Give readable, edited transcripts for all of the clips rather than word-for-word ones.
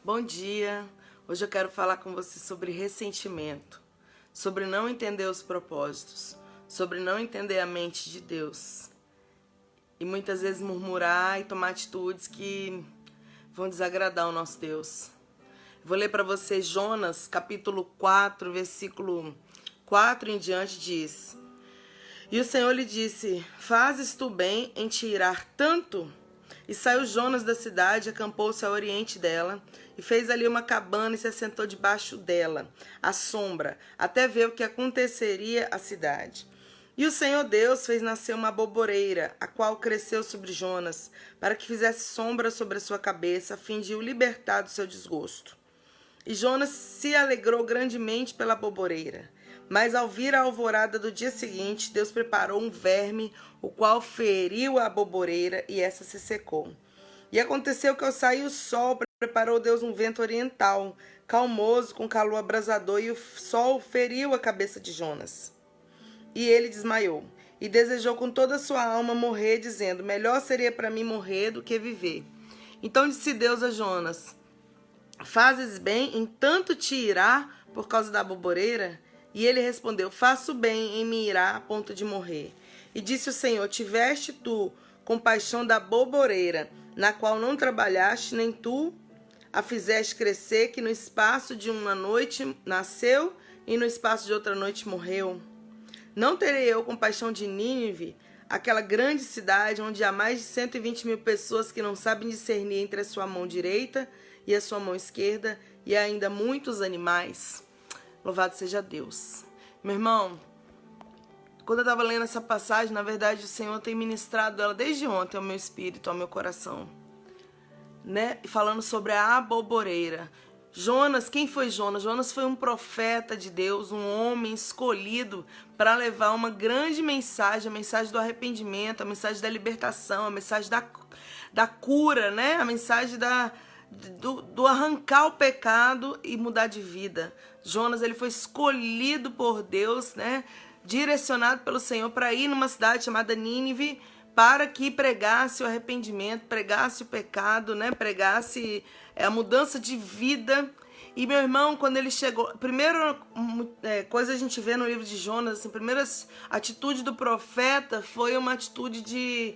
Bom dia! Hoje eu quero falar com você sobre ressentimento, sobre não entender os propósitos, sobre não entender a mente de Deus e muitas vezes murmurar e tomar atitudes que vão desagradar o nosso Deus. Vou ler para você Jonas, capítulo 4, versículo 4 em diante, diz: E o Senhor lhe disse: Fazes tu bem em te irar tanto? E saiu Jonas da cidade, acampou-se ao oriente dela, e fez ali uma cabana e se assentou debaixo dela, à sombra, até ver o que aconteceria à cidade. E o Senhor Deus fez nascer uma aboboreira, a qual cresceu sobre Jonas, para que fizesse sombra sobre a sua cabeça, a fim de o libertar do seu desgosto. E Jonas se alegrou grandemente pela aboboreira. Mas ao vir a alvorada do dia seguinte, Deus preparou um verme, o qual feriu a aboboreira, e essa se secou. E aconteceu que ao sair o sol, preparou Deus um vento oriental, calmoso, com calor abrasador, e o sol feriu a cabeça de Jonas. E ele desmaiou, e desejou com toda a sua alma morrer, dizendo: Melhor seria para mim morrer do que viver. Então disse Deus a Jonas: Fazes bem em tanto te irar por causa da aboboreira? E ele respondeu: Faço bem em me irar a ponto de morrer. E disse o Senhor: Tiveste tu compaixão da aboboreira, na qual não trabalhaste, nem tu a fizeste crescer, que no espaço de uma noite nasceu e no espaço de outra noite morreu? Não terei eu compaixão de Nínive, aquela grande cidade onde há mais de 120.000 pessoas que não sabem discernir entre a sua mão direita e a sua mão esquerda, e ainda muitos animais? Louvado seja Deus. Meu irmão, quando eu estava lendo essa passagem, na verdade o Senhor tem ministrado ela desde ontem ao meu espírito, ao meu coração, né? Falando sobre a aboboreira. Jonas, quem foi Jonas? Jonas foi um profeta de Deus, um homem escolhido para levar uma grande mensagem, a mensagem do arrependimento, a mensagem da libertação, a mensagem da cura, né? A mensagem do arrancar o pecado e mudar de vida. Jonas, ele foi escolhido por Deus, né? Direcionado pelo Senhor para ir numa cidade chamada Nínive, para que pregasse o arrependimento, pregasse o pecado, né? Pregasse a mudança de vida. E meu irmão, quando ele chegou, primeira coisa a gente vê no livro de Jonas, assim, a primeira atitude do profeta foi uma atitude de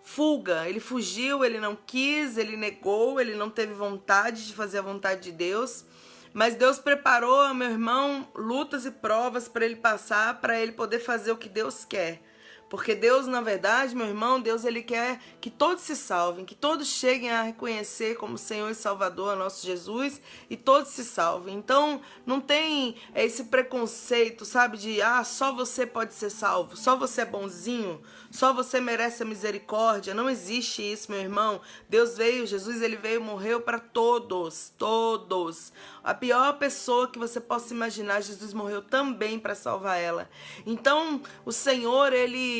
fuga. Ele fugiu, ele não quis, ele negou, ele não teve vontade de fazer a vontade de Deus. Mas Deus preparou, meu irmão, lutas e provas para ele passar, para ele poder fazer o que Deus quer. Porque Deus, na verdade, meu irmão, Deus, ele quer que todos se salvem, que todos cheguem a reconhecer como Senhor e Salvador a nosso Jesus, e todos se salvem. Então, não tem esse preconceito, sabe, de só você pode ser salvo, só você é bonzinho, só você merece a misericórdia. Não existe isso, meu irmão. Deus veio, Jesus, ele veio, morreu para todos, todos. A pior pessoa que você possa imaginar, Jesus morreu também para salvar ela. Então, o Senhor, ele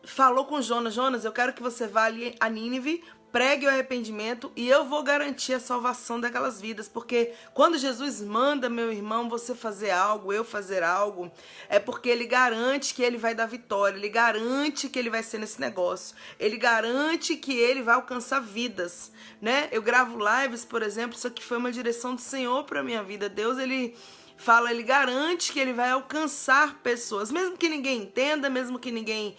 falou com Jonas: Jonas, eu quero que você vá ali a Nínive, pregue o arrependimento e eu vou garantir a salvação daquelas vidas. Porque quando Jesus manda, meu irmão, você fazer algo, eu fazer algo, é porque ele garante que ele vai dar vitória, ele garante que ele vai ser nesse negócio, ele garante que ele vai alcançar vidas, né? Eu gravo lives, por exemplo, isso aqui foi uma direção do Senhor para minha vida. Deus, ele fala, ele garante que ele vai alcançar pessoas, mesmo que ninguém entenda, mesmo que ninguém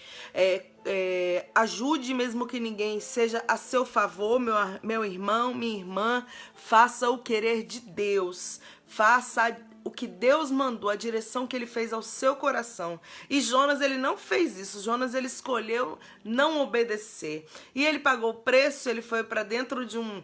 ajude, mesmo que ninguém seja a seu favor. Meu irmão, minha irmã, faça o querer de Deus, faça o que Deus mandou, a direção que ele fez ao seu coração. E Jonas, ele não fez isso. Jonas, ele escolheu não obedecer, e ele pagou o preço. Ele foi para dentro de um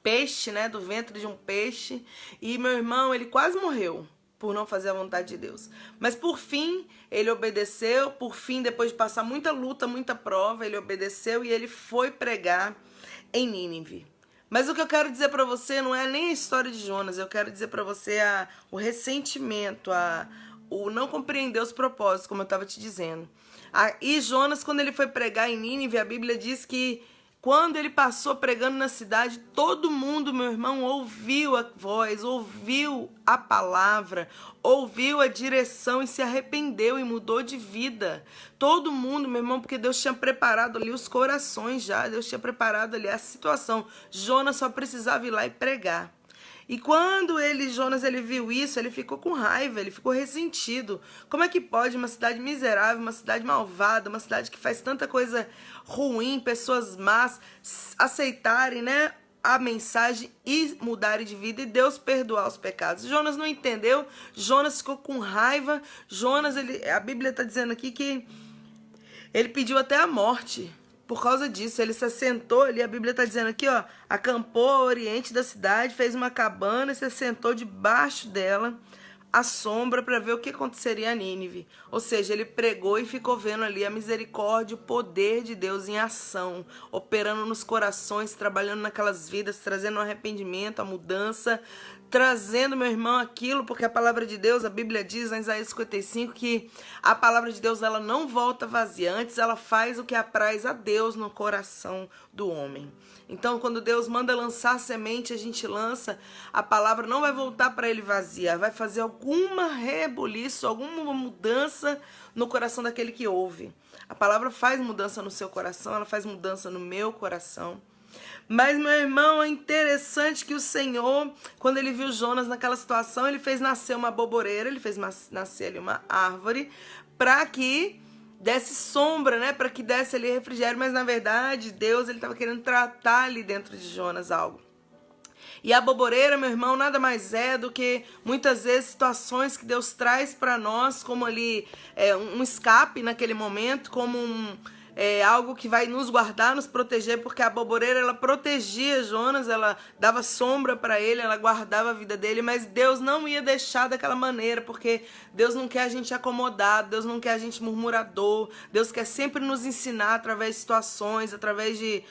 peixe, né, do ventre de um peixe, e meu irmão, ele quase morreu por não fazer a vontade de Deus. Mas por fim, ele obedeceu. Por fim, depois de passar muita luta, muita prova, ele obedeceu e ele foi pregar em Nínive. Mas o que eu quero dizer para você não é nem a história de Jonas, eu quero dizer para você o ressentimento, o não compreender os propósitos, como eu estava te dizendo. E Jonas, quando ele foi pregar em Nínive, a Bíblia diz que quando ele passou pregando na cidade, todo mundo, meu irmão, ouviu a voz, ouviu a palavra, ouviu a direção e se arrependeu e mudou de vida. Todo mundo, meu irmão, porque Deus tinha preparado ali os corações já, Deus tinha preparado ali a situação. Jonas só precisava ir lá e pregar. E quando Jonas, ele viu isso, ele ficou com raiva, ele ficou ressentido. Como é que pode uma cidade miserável, uma cidade malvada, uma cidade que faz tanta coisa ruim, pessoas más, aceitarem, né, a mensagem e mudarem de vida e Deus perdoar os pecados? Jonas não entendeu, Jonas ficou com raiva. Jonas, a Bíblia está dizendo aqui que ele pediu até a morte. Por causa disso, ele se assentou ali, a Bíblia está dizendo aqui, ó, acampou ao oriente da cidade, fez uma cabana e se assentou debaixo dela, à sombra, para ver o que aconteceria a Nínive. Ou seja, ele pregou e ficou vendo ali a misericórdia, o poder de Deus em ação, operando nos corações, trabalhando naquelas vidas, trazendo o arrependimento, a mudança, trazendo, meu irmão, aquilo, porque a palavra de Deus, a Bíblia diz em Isaías 55 que a palavra de Deus, ela não volta vazia, antes ela faz o que apraz a Deus no coração do homem. Então, quando Deus manda lançar semente, a gente lança, a palavra não vai voltar para ele vazia, vai fazer alguma rebuliço, alguma mudança no coração daquele que ouve. A palavra faz mudança no seu coração, ela faz mudança no meu coração. Mas, meu irmão, é interessante que o Senhor, quando ele viu Jonas naquela situação, ele fez nascer uma boboreira, ele fez nascer ali uma árvore, para que desse sombra, né? Para que desse ali refrigério. Mas, na verdade, Deus, ele estava querendo tratar ali dentro de Jonas algo. E a boboreira, meu irmão, nada mais é do que muitas vezes situações que Deus traz para nós, como ali um escape naquele momento, como algo que vai nos guardar, nos proteger, porque a boboreira, ela protegia Jonas, ela dava sombra para ele, ela guardava a vida dele, mas Deus não ia deixar daquela maneira, porque Deus não quer a gente acomodado, Deus não quer a gente murmurador, Deus quer sempre nos ensinar através de situações, através de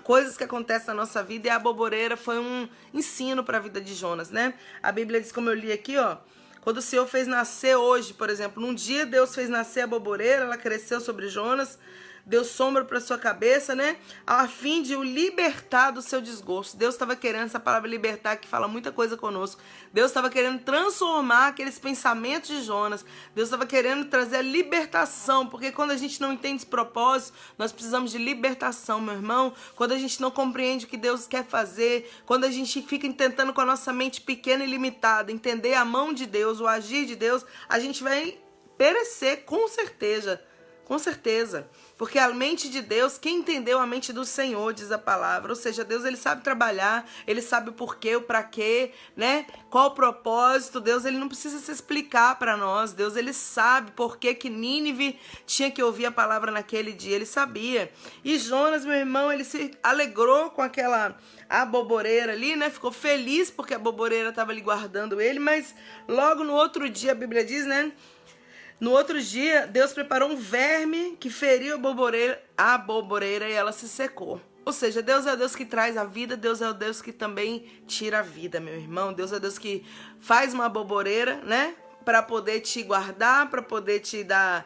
coisas que acontecem na nossa vida, e a boboreira foi um ensino para a vida de Jonas, né? A Bíblia diz, como eu li aqui, ó, quando o Senhor fez nascer hoje, por exemplo, num dia Deus fez nascer a boboreira, ela cresceu sobre Jonas, deu sombra para sua cabeça, né? A fim de o libertar do seu desgosto. Deus estava querendo, essa palavra libertar, que fala muita coisa conosco. Deus estava querendo transformar aqueles pensamentos de Jonas. Deus estava querendo trazer a libertação, porque quando a gente não entende os propósitos, nós precisamos de libertação, meu irmão. Quando a gente não compreende o que Deus quer fazer, quando a gente fica tentando com a nossa mente pequena e limitada, entender a mão de Deus, o agir de Deus, a gente vai perecer, com certeza. Com certeza, porque a mente de Deus, quem entendeu a mente do Senhor, diz a palavra, ou seja, Deus, ele sabe trabalhar, ele sabe o porquê, o pra quê, né? Qual o propósito. Deus, ele não precisa se explicar para nós. Deus, ele sabe por que Nínive tinha que ouvir a palavra naquele dia, ele sabia. E Jonas, meu irmão, ele se alegrou com a boboreira ali, né? Ficou feliz porque a boboreira estava ali guardando ele, mas logo no outro dia, a Bíblia diz, né? No outro dia, Deus preparou um verme que feriu a boboreira e ela se secou. Ou seja, Deus é o Deus que traz a vida, Deus é o Deus que também tira a vida, meu irmão. Deus é o Deus que faz uma boboreira, né? Para poder te guardar, para poder te dar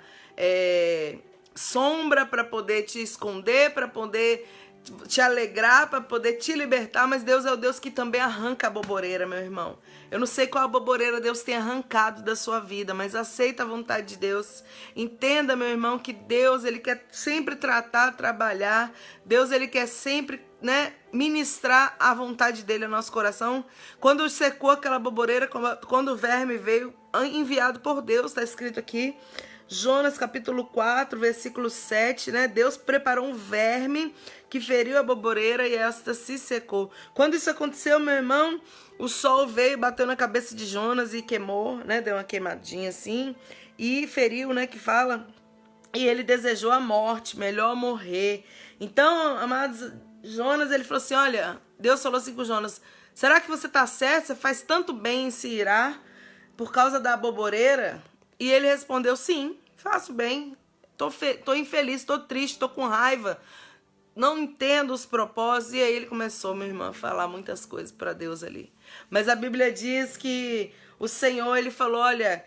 sombra, para poder te esconder, para poder te alegrar, para poder te libertar, mas Deus é o Deus que também arranca a boboreira, meu irmão. Eu não sei qual a boboreira Deus tem arrancado da sua vida, mas aceita a vontade de Deus. Entenda, meu irmão, que Deus, ele quer sempre tratar, trabalhar. Deus, ele quer sempre, né, ministrar a vontade dele ao nosso coração. Quando secou aquela boboreira, quando o verme veio, enviado por Deus, está escrito aqui, Jonas capítulo 4, versículo 7, né? Deus preparou um verme que feriu a boboreira e esta se secou. Quando isso aconteceu, meu irmão, o sol veio, bateu na cabeça de Jonas e queimou, né? Deu uma queimadinha assim e feriu, né? Que fala. E ele desejou a morte, melhor morrer. Então, amados, Jonas, ele falou assim, olha, Deus falou assim com Jonas, será que você tá certo? Você faz tanto bem em se irar por causa da boboreira? E ele respondeu, sim, faço bem, tô infeliz, tô triste, tô com raiva, não entendo os propósitos. E aí ele começou, meu irmão, a falar muitas coisas para Deus ali. Mas a Bíblia diz que o Senhor, ele falou, olha,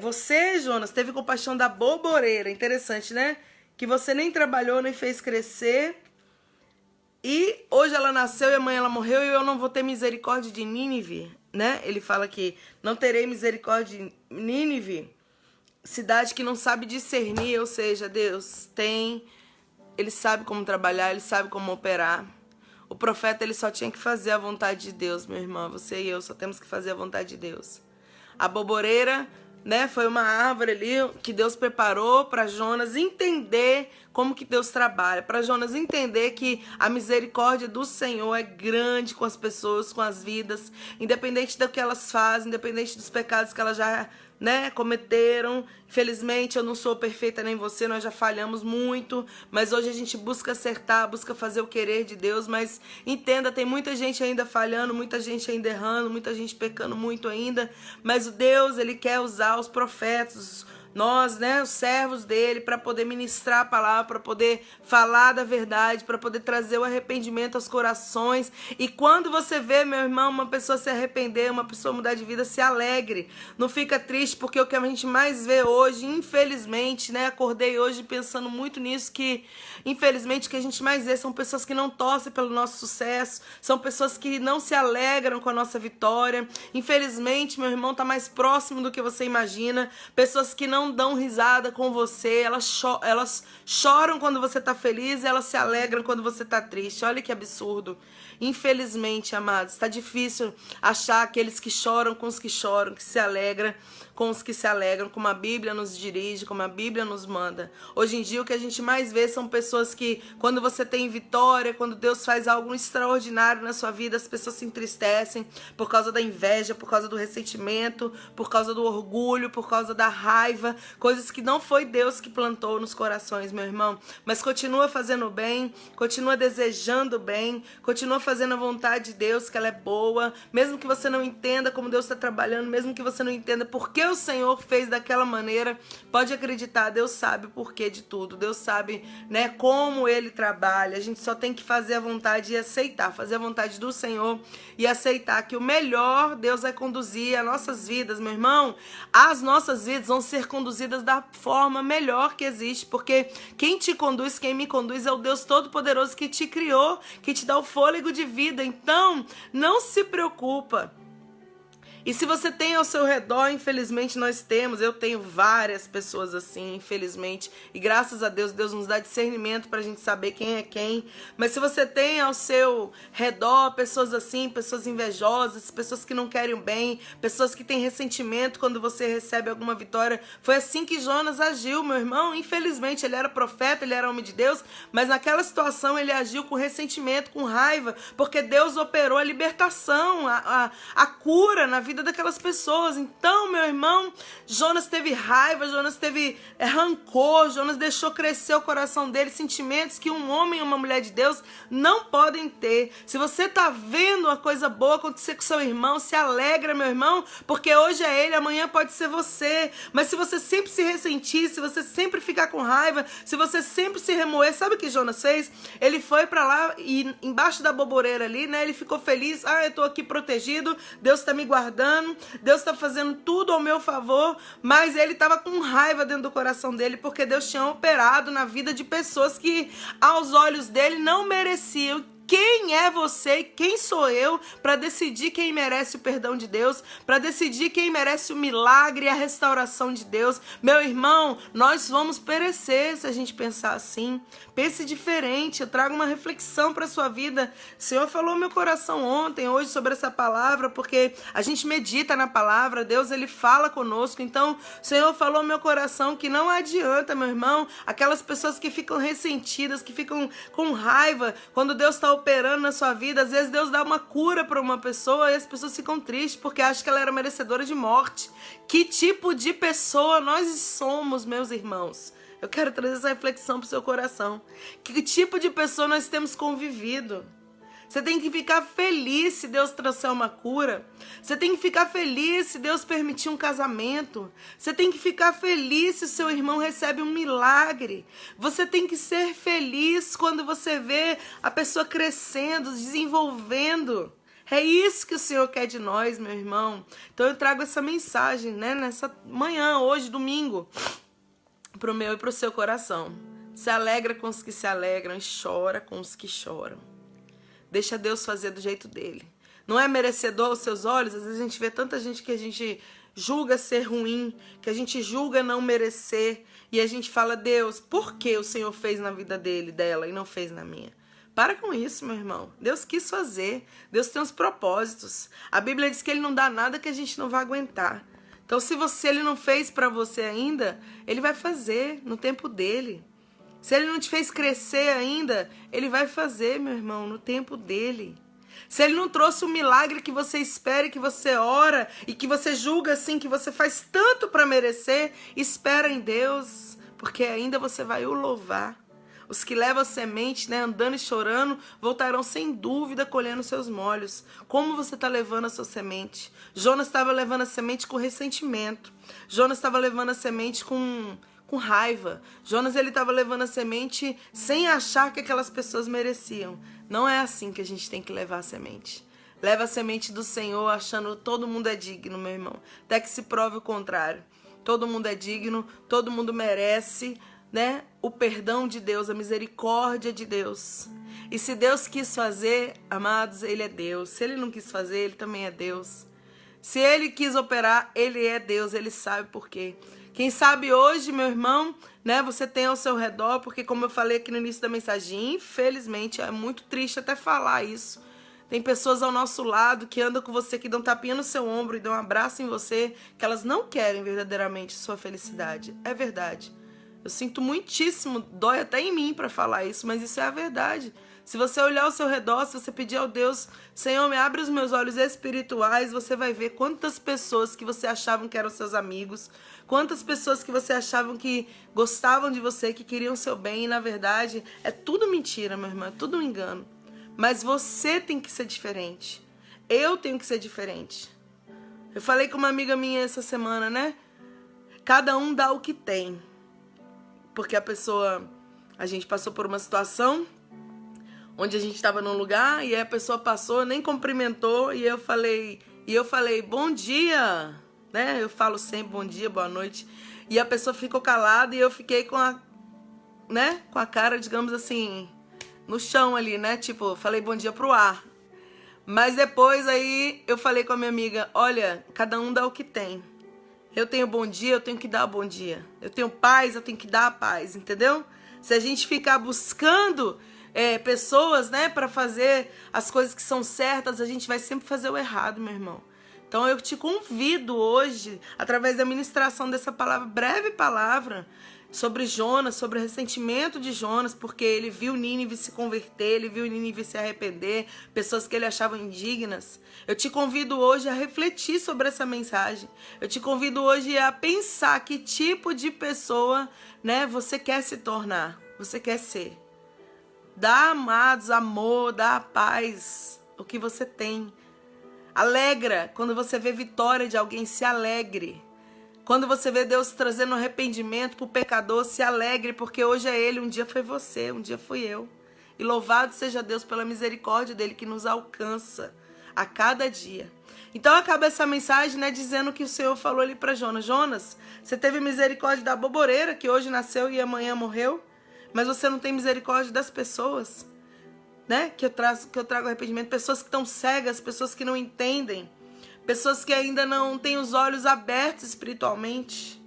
você, Jonas, teve compaixão da boboreira, interessante, né? Que você nem trabalhou, nem fez crescer, e hoje ela nasceu e amanhã ela morreu, e eu não vou ter misericórdia de Nínive, né? Ele fala que não terei misericórdia de Nínive, cidade que não sabe discernir, ou seja, Deus tem, ele sabe como trabalhar, ele sabe como operar. O profeta, ele só tinha que fazer a vontade de Deus, meu irmão. Você e eu só temos que fazer a vontade de Deus. A boboreira, né, foi uma árvore ali que Deus preparou para Jonas entender como que Deus trabalha, para Jonas entender que a misericórdia do Senhor é grande com as pessoas, com as vidas, independente do que elas fazem, independente dos pecados que elas já, né, cometeram. Infelizmente eu não sou perfeita nem você, nós já falhamos muito, mas hoje a gente busca acertar, busca fazer o querer de Deus. Mas entenda, tem muita gente ainda falhando, muita gente ainda errando, muita gente pecando muito ainda, mas o Deus, ele quer usar os profetas, nós, né, os servos dele, para poder ministrar a palavra, para poder falar da verdade, para poder trazer o arrependimento aos corações. E quando você vê, meu irmão, uma pessoa se arrepender, uma pessoa mudar de vida, se alegre. Não fica triste, porque o que a gente mais vê hoje, infelizmente, né, acordei hoje pensando muito nisso, que infelizmente o que a gente mais vê são pessoas que não torcem pelo nosso sucesso, são pessoas que não se alegram com a nossa vitória. Infelizmente, meu irmão, tá mais próximo do que você imagina. Pessoas que não dão risada com você, elas choram quando você tá feliz e elas se alegram quando você tá triste. Olha que absurdo. Infelizmente, amados, tá difícil achar aqueles que choram com os que choram, que se alegram com os que se alegram, como a Bíblia nos dirige, como a Bíblia nos manda. Hoje em dia o que a gente mais vê são pessoas que, quando você tem vitória, quando Deus faz algo extraordinário na sua vida, as pessoas se entristecem por causa da inveja, por causa do ressentimento, por causa do orgulho, por causa da raiva, coisas que não foi Deus que plantou nos corações, meu irmão. Mas continua fazendo bem, continua desejando bem, continua fazendo a vontade de Deus, que ela é boa, mesmo que você não entenda como Deus está trabalhando, mesmo que você não entenda por que o Senhor fez daquela maneira, pode acreditar, Deus sabe o porquê de tudo, Deus sabe, né, como Ele trabalha. A gente só tem que fazer a vontade e aceitar, fazer a vontade do Senhor e aceitar que o melhor Deus vai conduzir as nossas vidas, meu irmão. As nossas vidas vão ser conduzidas da forma melhor que existe, porque quem te conduz, quem me conduz é o Deus Todo-Poderoso que te criou, que te dá o fôlego de vida. Então, não se preocupa. E se você tem ao seu redor, infelizmente eu tenho várias pessoas assim, infelizmente, e graças a Deus, Deus nos dá discernimento pra gente saber quem é quem. Mas se você tem ao seu redor pessoas assim, pessoas invejosas, pessoas que não querem o bem, pessoas que têm ressentimento quando você recebe alguma vitória, foi assim que Jonas agiu, meu irmão. Infelizmente, ele era profeta, ele era homem de Deus, mas naquela situação ele agiu com ressentimento, com raiva, porque Deus operou a libertação, a cura na vida daquelas pessoas. Então, meu irmão, Jonas teve raiva, Jonas teve rancor, Jonas deixou crescer o coração dele, sentimentos que um homem e uma mulher de Deus não podem ter. Se você tá vendo uma coisa boa acontecer com seu irmão, se alegra, meu irmão, porque hoje é ele, amanhã pode ser você. Mas se você sempre se ressentir, se você sempre ficar com raiva, se você sempre se remoer, sabe o que Jonas fez? Ele foi pra lá e embaixo da boboreira ali, né, ele ficou feliz. Eu tô aqui protegido, Deus tá me guardando, Deus está fazendo tudo ao meu favor, mas ele estava com raiva dentro do coração dele, porque Deus tinha operado na vida de pessoas que aos olhos dele não mereciam. Quem é você e quem sou eu para decidir quem merece o perdão de Deus, para decidir quem merece o milagre e a restauração de Deus? Meu irmão, nós vamos perecer se a gente pensar assim. Pense diferente, eu trago uma reflexão para a sua vida. O Senhor falou no meu coração ontem, hoje, sobre essa palavra, porque a gente medita na palavra, Deus, ele fala conosco. Então, o Senhor falou no meu coração que não adianta, meu irmão, aquelas pessoas que ficam ressentidas, que ficam com raiva, quando Deus está operando na sua vida, às vezes Deus dá uma cura para uma pessoa e as pessoas ficam tristes porque acham que ela era merecedora de morte. Que tipo de pessoa nós somos, meus irmãos? Eu quero trazer essa reflexão para o seu coração. Que tipo de pessoa nós temos convivido? Você tem que ficar feliz se Deus trouxer uma cura. Você tem que ficar feliz se Deus permitir um casamento. Você tem que ficar feliz se o seu irmão recebe um milagre. Você tem que ser feliz quando você vê a pessoa crescendo, desenvolvendo. É isso que o Senhor quer de nós, meu irmão. Então eu trago essa mensagem, né, nessa manhã, hoje, domingo, pro meu e pro seu coração. Se alegra com os que se alegram e chora com os que choram. Deixa Deus fazer do jeito dele. Não é merecedor aos seus olhos? Às vezes a gente vê tanta gente que a gente julga ser ruim, que a gente julga não merecer. E a gente fala, Deus, por que o Senhor fez na vida dele, dela, e não fez na minha? Para com isso, meu irmão. Deus quis fazer. Deus tem uns propósitos. A Bíblia diz que Ele não dá nada que a gente não vai aguentar. Então, se Ele não fez para você ainda, Ele vai fazer no tempo dele. Se Ele não te fez crescer ainda, Ele vai fazer, meu irmão, no tempo dele. Se Ele não trouxe o milagre que você espera, que você ora e que você julga assim, que você faz tanto para merecer, espera em Deus, porque ainda você vai o louvar. Os que levam a semente, né, andando e chorando, voltarão sem dúvida colhendo seus molhos. Como você está levando a sua semente? Jonas estava levando a semente com ressentimento. Jonas estava levando a semente com raiva. Jonas estava levando a semente sem achar que aquelas pessoas mereciam. Não é assim que a gente tem que levar a semente. Leva a semente do Senhor achando que todo mundo é digno, meu irmão. Até que se prove o contrário. Todo mundo é digno, todo mundo merece, né? O perdão de Deus, a misericórdia de Deus. E se Deus quis fazer, amados, Ele é Deus. Se Ele não quis fazer, Ele também é Deus. Se Ele quis operar, Ele é Deus, Ele sabe por quê. Quem sabe hoje, meu irmão, né, você tem ao seu redor, porque como eu falei aqui no início da mensagem, infelizmente é muito triste até falar isso. Tem pessoas ao nosso lado que andam com você, que dão tapinha no seu ombro e dão um abraço em você, que elas não querem verdadeiramente sua felicidade. É verdade. Eu sinto muitíssimo, dói até em mim para falar isso, mas isso é a verdade. Se você olhar ao seu redor, se você pedir ao Deus, Senhor, me abre os meus olhos espirituais, você vai ver quantas pessoas que você achavam que eram seus amigos, quantas pessoas que você achavam que gostavam de você, que queriam seu bem, e na verdade é tudo mentira, meu irmão, é tudo um engano. Mas você tem que ser diferente. Eu tenho que ser diferente. Eu falei com uma amiga minha essa semana, né? Cada um dá o que tem. Porque a gente passou por uma situação onde a gente estava num lugar e aí a pessoa passou, nem cumprimentou, e eu falei, bom dia, né? Eu falo sempre bom dia, boa noite. E a pessoa ficou calada e eu fiquei com a cara, digamos assim, no chão ali, né? Tipo, falei bom dia pro ar. Mas depois aí eu falei com a minha amiga, olha, cada um dá o que tem. Eu tenho bom dia, eu tenho que dar bom dia. Eu tenho paz, eu tenho que dar a paz, entendeu? Se a gente ficar buscando pessoas, né, para fazer as coisas que são certas, a gente vai sempre fazer o errado, meu irmão. Então eu te convido hoje, através da ministração dessa palavra, breve palavra, sobre Jonas, sobre o ressentimento de Jonas, porque ele viu Nínive se converter, ele viu Nínive se arrepender, pessoas que ele achava indignas. Eu te convido hoje a refletir sobre essa mensagem. Eu te convido hoje a pensar que tipo de pessoa, né, você quer se tornar, você quer ser. Dá, amados, amor, dá paz, o que você tem. Alegra, quando você vê vitória de alguém, se alegre. Quando você vê Deus trazendo arrependimento para o pecador, se alegre, porque hoje é Ele, um dia foi você, um dia fui eu. E louvado seja Deus pela misericórdia dEle que nos alcança a cada dia. Então acaba essa mensagem, né, dizendo que o Senhor falou ali para Jonas. Jonas, você teve misericórdia da boboreira, que hoje nasceu e amanhã morreu, mas você não tem misericórdia das pessoas, né, que eu trago arrependimento, pessoas que estão cegas, pessoas que não entendem, pessoas que ainda não têm os olhos abertos espiritualmente.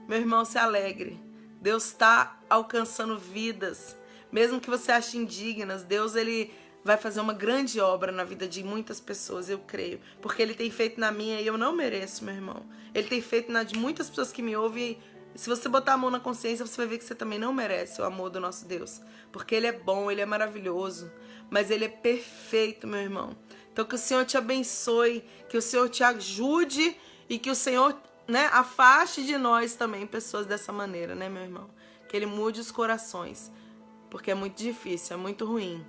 Meu irmão, se alegre. Deus está alcançando vidas. Mesmo que você ache indignas, Deus ele vai fazer uma grande obra na vida de muitas pessoas, eu creio. Porque Ele tem feito na minha e eu não mereço, meu irmão. Ele tem feito na de muitas pessoas que me ouvem. E se você botar a mão na consciência, você vai ver que você também não merece o amor do nosso Deus. Porque Ele é bom, Ele é maravilhoso. Mas Ele é perfeito, meu irmão. Então que o Senhor te abençoe, que o Senhor te ajude e que o Senhor, né, afaste de nós também pessoas dessa maneira, né, meu irmão? Que Ele mude os corações, porque é muito difícil, é muito ruim,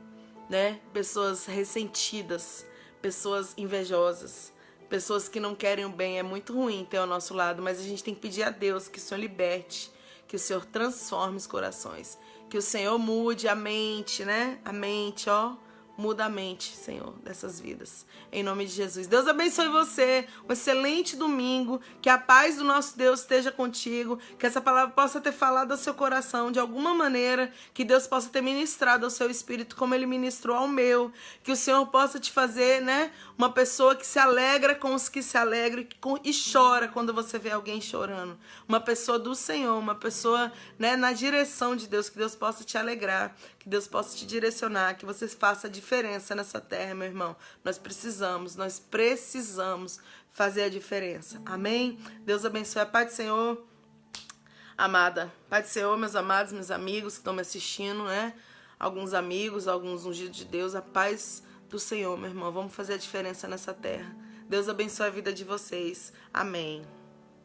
né? Pessoas ressentidas, pessoas invejosas, pessoas que não querem o bem, é muito ruim ter ao nosso lado, mas a gente tem que pedir a Deus que o Senhor liberte, que o Senhor transforme os corações, que o Senhor mude a mente, né? A mente, ó. Muda a mente, Senhor, dessas vidas. Em nome de Jesus. Deus abençoe você. Um excelente domingo. Que a paz do nosso Deus esteja contigo. Que essa palavra possa ter falado ao seu coração de alguma maneira. Que Deus possa ter ministrado ao seu espírito como Ele ministrou ao meu. Que o Senhor possa te fazer, né, uma pessoa que se alegra com os que se alegram e chora quando você vê alguém chorando. Uma pessoa do Senhor. Uma pessoa, né, na direção de Deus. Que Deus possa te alegrar. Que Deus possa te direcionar, que você faça a diferença nessa terra, meu irmão. Nós precisamos fazer a diferença. Amém? Deus abençoe. A paz do Senhor, amada. Paz do Senhor, meus amados, meus amigos que estão me assistindo, né? Alguns amigos, alguns ungidos de Deus. A paz do Senhor, meu irmão. Vamos fazer a diferença nessa terra. Deus abençoe a vida de vocês. Amém.